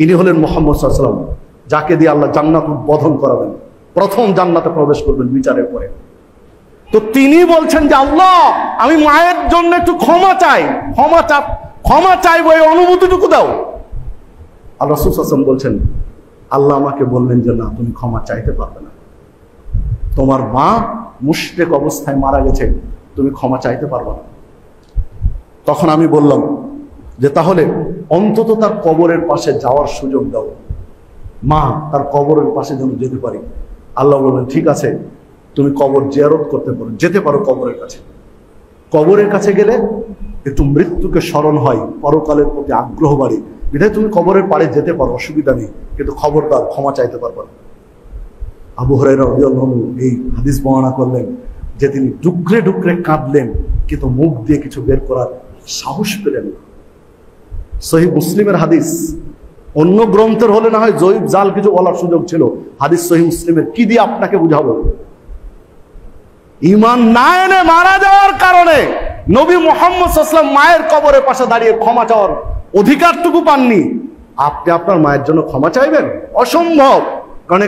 ইনি হলেন মুহাম্মদ সাল্লাল্লাহু আলাইহি ওয়াসাল্লাম, যাকে দিয়ে আল্লাহ জান্নাত উদ্বোধন করাবেন, প্রথম জান্নাতে প্রবেশ করবেন বিচারের পরে। তো তিনি বলছেন যে আল্লাহ, আমি মায়ের জন্য একটু ক্ষমা চাই, ক্ষমা চাইবো, এই অনুমতিটুকু দাও। আল্লাহ রাসূল সাল্লাল্লাহু আলাইহি ওয়াসাল্লাম বলছেন, আল্লাহ আমাকে বললেন যে না, তুমি ক্ষমা চাইতে পারবে না, তোমার মা মুশরিক অবস্থায় মারা গেছে, তুমি ক্ষমা চাইতে পারবে না। তখন আমি বললাম যে তাহলে অন্তত তার কবরের পাশে যাওয়ার সুযোগ দাও, মা তার কবরের পাশে যেন যেতে পারি। আল্লাহ বললেন ঠিক আছে, তুমি কবর জিয়ারত করতে পারো, যেতে পারো কবরের কাছে। কবরের কাছে গেলে একটু মৃত্যুকে স্মরণ হয়, পরকালের প্রতি আগ্রহ বাড়ে, বিধায় তুমি কবরের পাড়ে যেতে পারো, অসুবিধা নেই, কিন্তু খবরদার ক্ষমা চাইতে পারবে না। আবু হুরায়রা রাদিয়াল্লাহু আনহু এই হাদিস বর্ণনা করলেন যে তিনি ডুকরে ডুকরে কাঁদলেন, কিন্তু মুখ দিয়ে কিছু বের করার সাহস পেলেন না। সহিহ মুসলিমের হাদিস, অন্য গ্রন্থের হলে না হয় জয়ীব জাল কিছু বলার সুযোগ ছিল, হাদিস সহিহ মুসলিমের, কি দিয়ে আপনাকে বুঝাবো? ঈমান না এনে মারা যাওয়ার কারণে নবী মুহাম্মদ সাল্লাল্লাহু আলাইহি ওয়াসাল্লাম মায়ের কবরের পাশে দাঁড়িয়ে ক্ষমা চাওয়ার অধিকারটুকু পাননি, আপনি আপনার মায়ের জন্য ক্ষমা চাইবেন? অসম্ভব। কারণ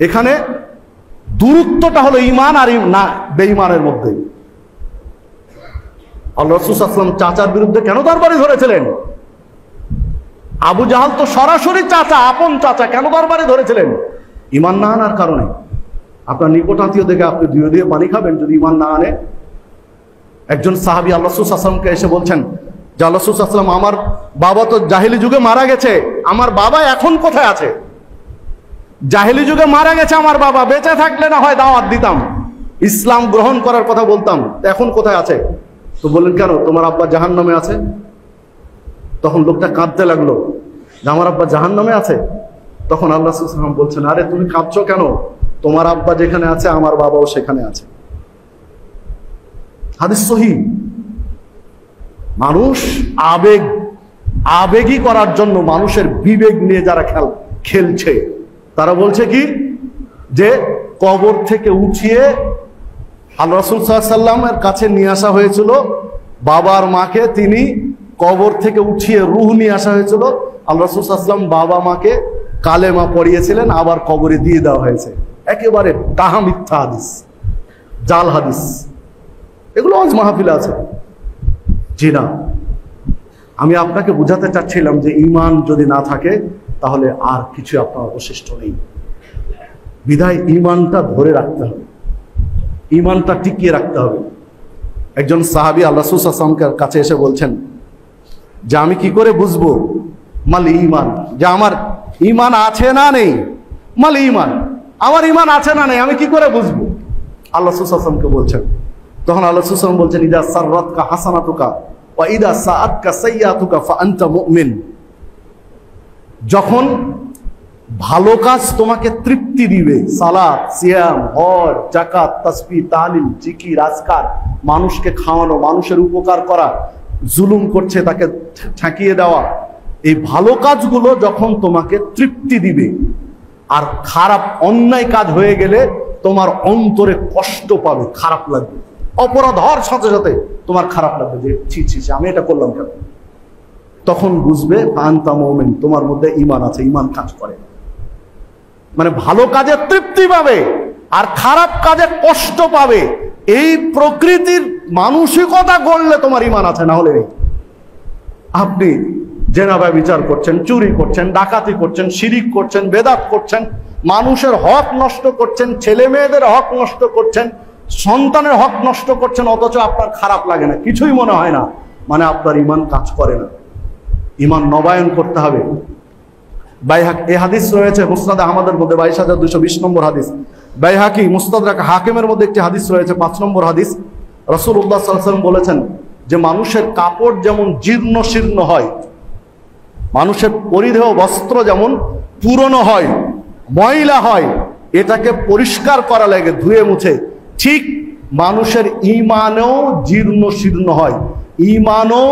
এখানে দূরত্বটা হলো ঈমান আর না বেঈমানের মধ্যে। আল্লাহ রাসূল সাল্লাল্লাহু আলাইহি ওয়াসাল্লাম চাচার বিরুদ্ধে কেন দরবারে ধরেছিলেন? আবু জাহাল তো সরাসরি চাচা, আপন চাচা, কেন দরবারে ধরেছিলেন? ঈমান না আনার কারণে। আপনার নিকট আত্মীয় দেখে আপনি দুয়ে দিয়ে পানি খাবেন যদি ঈমান না আনে? একজন সাহাবী আল্লাহ রাসূল সাল্লাল্লাহু আলাইহি ওয়াসাল্লামকে এসে বলছেন যে আল্লাহ রাসূল সাল্লাল্লাহু আলাইহি ওয়াসাল্লাম, আমার বাবা তো জাহেলি যুগে মারা গেছে, আমার বাবা এখন কোথায় আছে? জাহেলি যুগে মারা গেছে আমার বাবা, বেঁচে থাকলে না হয় দাওয়াত দিতাম, ইসলাম গ্রহণ করার কথা বলতাম, এখন কোথায় আছে? তো বললেন কেন, তোমার আব্বা জাহান্নামে আছে। তখন লোকটা কাঁদতে লাগলো যে আমার আব্বা জাহান্নামে আছে। তখন আল্লাহ রাসূল সাল্লাল্লাহু আলাইহি ওয়াসাল্লাম বলছেন, আরে তুমি কাঁদছো কেন, তোমার আব্বা যেখানে আছে আমার বাবাও সেখানে আছে। হাদিস সহিহ। মানুষ আবেগী করার জন্য মানুষের বিবেক নিয়ে যারা খেলছে, তারা বলছে কি যে কবর থেকে উঠিয়ে আল্লাহ রাসূল সাল্লাল্লাহু আলাইহি ওয়াসাল্লামের কাছে নিয়ে আসা হয়েছিল, বাবার মাকে তিনি কবর থেকে উঠিয়ে রূহ নিয়ে আসা হয়েছিল, আল্লাহ রাসূল সাল্লাল্লাহু আলাইহি ওয়াসাল্লাম বাবা মাকে কালেমা পড়িয়েছিলেন, আবার কবরে দিয়ে দেওয়া হয়েছে। একেবারে ডাহা মিথ্যা হাদিস, জাল হাদিস, এগুলো আজ মাহফিলে আছে। জি না, আমি আপনাকে বুঝাতে চাচ্ছিলাম যে ঈমান যদি না থাকে তাহলে আর কিছু আপনার অবশিষ্ট নেই। বিধায় ঈমানটা ধরে রাখতে হবে, ঈমানটা টিকিয়ে রাখতে হবে। একজন সাহাবী আল্লাহ রাসূল সাল্লাল্লাহু আলাইহি ওয়াসাল্লামের কাছে এসে বলছেন যে আমি কি করে বুঝবো মাল ঈমান, যে আমার ঈমান আছে না নেই? মাল ঈমান, আমার ঈমান আছে না নেই আমি কি করে বুঝবো? আল্লাহ রাসূল সাল্লাল্লাহু আলাইহি ওয়াসাল্লামকে বলছেন। তখন আল্লাহ রাসূল সাল্লাল্লাহু আলাইহি ওয়াসাল্লাম বলছেন, ইদা সাররাতকা হাসানাতুকা ওয়া ইদা সাআতকা সাইয়্যাতুকা ফাআনতা মুমিন। যখন ভালো কাজ তোমাকে তৃপ্তি দিবে, সালাত, সিয়াম, হজ, যাকাত, তাসবিহ, তাহলিল, জিকির, আজকার, মানুষকে খাওয়ানো, মানুষের উপকার করা, জুলুম করছে তাকে ঠেকিয়ে দেওয়া, এই ভালো কাজগুলো যখন তোমাকে তৃপ্তি দিবে, আর খারাপ অন্যায় কাজ হয়ে গেলে তোমার অন্তরে কষ্ট পাবে, খারাপ লাগবে, অপরাধ হওয়ার সাথে সাথে তোমার খারাপ লাগবে যে ছি ছি আমি এটা করলাম কেন। তখন বুঝবে আনতা মুমিন, তোমার মধ্যে ঈমান আছে, ঈমান কাজ করে। মানে ভালো কাজে তৃপ্তি পাবে আর খারাপ কাজে কষ্ট পাবে, এই প্রকৃতির মানসিকতা গড়লে তোমার ঈমান আছে, না হলে নেই। আপনি জেনা ব্যভিচার করছেন, চুরি করছেন, ডাকাতি করছেন, শিরিক করছেন, বেদাত করছেন, মানুষের হক নষ্ট করছেন, ছেলে মেয়েদের হক নষ্ট করছেন, সন্তানের হক নষ্ট করছেন, অথচ আপনার খারাপ লাগে না, কিছুই মনে হয় না, মানে আপনার ঈমান কাজ করে না। ঈমান নবায়ন করতে হবে। এই হাদিস রয়েছে মুসনাদ আহমদের মধ্যে 22,220 নম্বর হাদিস, বাইহাকি মুস্তাদরাক হাকিমের মধ্যে একটি হাদিস রয়েছে 5 নম্বর হাদিস। রাসূলুল্লাহ সাল্লাল্লাহু আলাইহি ওয়াসাল্লাম বলেছেন যে মানুষের কাপড় যেমন জীর্ণ শীর্ণ হয়, মানুষের পরিধেয় বস্ত্র যেমন পুরনো হয়, ময়লা হয়, এটাকে পরিষ্কার করা লাগে ধুয়ে মুছে, ঠিক মানুষের ঈমানও জীর্ণ শীর্ণ হয়, ঈমানও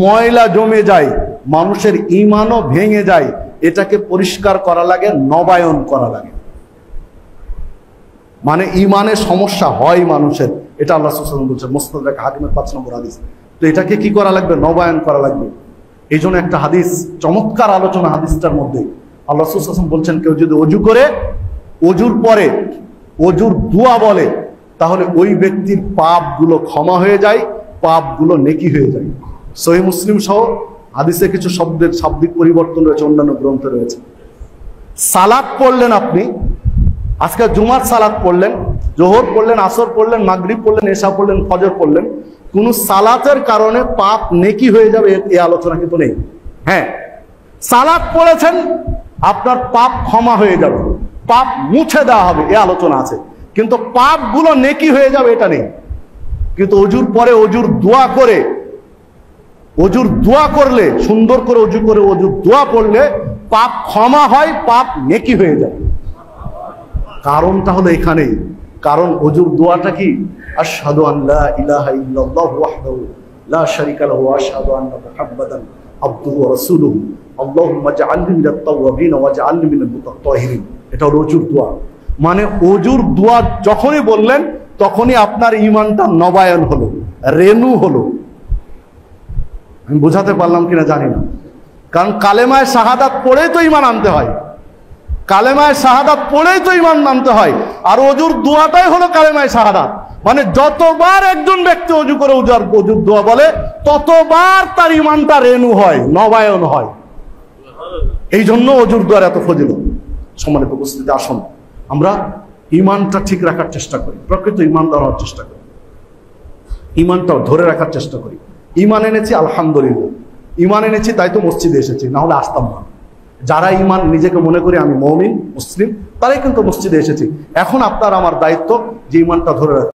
ময়লা জমে যায়, মানুষের ঈমানও ভেঙে যায়, এটাকে পরিষ্কার করা লাগে, নবায়ন করা লাগে। মানে ঈমানের সমস্যা হয় মানুষের, এটা আল্লাহ রাসূল সাল্লাল্লাহু আলাইহি ওয়াসাল্লাম বলছেন মুসনাদ হাকিমের 5 নম্বর হাদিস। তো এটাকে কি করা লাগবে? নবায়ন করা লাগবে। এই জন্য একটা হাদিস, চমৎকার আলোচনা হাদিসটার মধ্যে আল্লাহ রাসূল সাল্লাল্লাহু আলাইহি ওয়াসাল্লাম বলছেন, কেউ যদি অজু করে অজুর পরে অজুর দোয়া বলে তাহলে ওই ব্যক্তির পাপগুলো ক্ষমা হয়ে যায়, পাপগুলো নেকি হয়ে যায়। সহিহ মুসলিম সহ হাদিসে কিছু শব্দের শাব্দিক পরিবর্তন রয়েছে, অন্যান্য গ্রন্থে রয়েছে। সালাত পড়লেন আপনি, আজকে জুমার সালাত পড়লেন, জোহর পড়লেন, আসর পড়লেন, মাগরিব পড়লেন, এশা পড়লেন, ফজর পড়লেন, কোন সালাতের কারণে পাপ নেকি হয়ে যাবে এই আলোচনা কিন্তু নেই। হ্যাঁ, সালাত পড়েছেন, আপনার পাপ ক্ষমা হয়ে যাবে, পাপ মুছে দেওয়া হবে, এই আলোচনা আছে, কিন্তু পাপগুলো নেকি হয়ে যাবে এটা নেই। কিন্তু অজুর পরে অজুর দোয়া করে, অজুর দোয়া করলে, সুন্দর করে অজু করে অজুর দোয়া পড়লে পাপ ক্ষমা হয়, পাপ নেকি হয়ে যায়। কারণটা হলো এখানেই, কারণ অজুর দোয়াটা কি? আশহাদু আল্লা ইলাহা ইল্লাল্লাহু ওয়াহদাহু লা শারীকা লাহু ওয়া আশহাদু আন্না মুহাম্মাদান আবদুহু ওয়া রাসূলুহু আল্লাহুম্মা জাআলনি মিনাত তাওয়াবিন ওয়া জাআলনি মিনাল মুতাত্তাহিরিন। এটা হলো অজুর দোয়া। মানে অজুর দোয়া যখনই বললেন তখনই আপনার ঈমানটা নবায়ন হলো, রেনু হলো। আমি বোঝাতে পারলাম কিনা জানি না, কারণ কালেমায়ে শাহাদাত পড়েই তো ঈমান আনতে হয়, কালেমায়ে শাহাদাত পড়েই তো ঈমান আনতে হয়। আর অজুর দোয়াটাই হলো কালেমায়ে শাহাদাত। মানে যতবার একজন ব্যক্তি অজু করে অজুর দোয়া বলে ততবার তার ঈমানটা রেনু হয়, নবায়ন হয়। এই জন্য অজুর দোয়ার এত ফজিলত। সম্মানিত উপস্থিতি, আসুন আমরা ঈমানটা ঠিক রাখার চেষ্টা করি, প্রকৃত ঈমানদার হওয়ার চেষ্টা করি, ঈমানটাও ধরে রাখার চেষ্টা করি। ঈমান এনেছি আলহামদুলিল্লাহ, ঈমান এনেছি তাই তো মসজিদে এসেছি, না হলে আসতাম না। যারা ঈমান নিজেকে মনে করি আমি মুমিন মুসলিম, তারাই কিন্তু মসজিদে এসেছি। এখন আপনার আমার দায়িত্ব যে ঈমানটা ধরে রাখা।